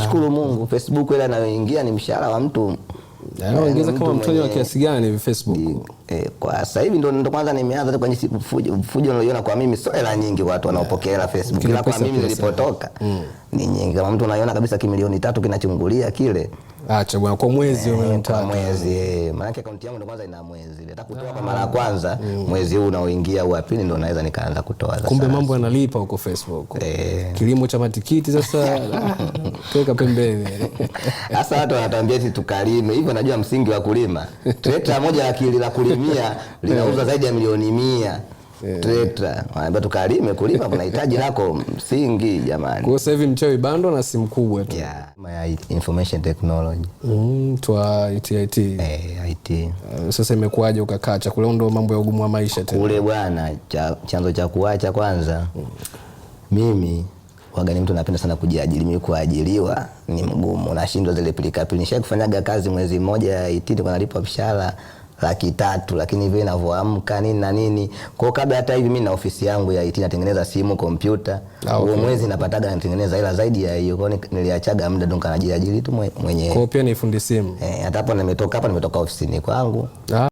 nashukuru Mungu. Facebook ile inayoingia ni mshahara wa mtu. Anaongeza kama mtonyo wa kiasi gani hivi Facebook? Kwa sasa hivi ndo kwanza nimeanza kwenye fujo unaiona kwa mimi sio hela nyingi watu wanaopokea hela Facebook. Kila kwa mimi nilipotoka ni nyingi. Kama mtu unaiona kabisa kimilioni 3 kinachungulia kile. Acha bwana, kwa mwezi kwa mwezi. Maana akaunti yangu ndo kwanza ina mwezi. Nataka kutoa kwa mara ya kwanza mwezi huu unaoingia au wa pili ndo naweza nikaanza kutoa sasa. Kumbe mambo yanalipa huko Facebook. Kilimo cha matikiti sasa keka pembeni. Sasa watu wanatuambia eti tukalime. Hivyo najua msingi wa kulima. Trekta moja akili la kulimia linauza zaidi ya milioni 100. Trekta. Wanaambia tukalime, kulima kunahitaji nako msingi jamani. Kwa sasa hivi mchawi bando na simu kubwa tu. My information technology. Twa IT. IT. Sasa imekuaje ukakacha kule? Ndo mambo ya ugumu wa maisha tena. Kule bwana, chanzo cha kuacha kwanza. Mimi wagani mtu napenda sana kujiajiri. Mimi kuajiriwa ni mgumu. Nashindwa zile pilika-pilika. Nishakufanyaga kazi mwezi mmoja ya IT ndio nalipwa mshahara 300,000, lakini hivi ninavyoamka nini na nini. Kwa kabla hata hivi mimi na ofisi yangu ya IT natengeneza simu, kompyuta. Huo mwezi napataga natengeneza hela zaidi ya hiyo. Kwa niliachaga muda ndo kanajiajiri tu mwenyewe. Kwa pia ni fundi simu. Hata hapo nimetoka ofisini kwangu.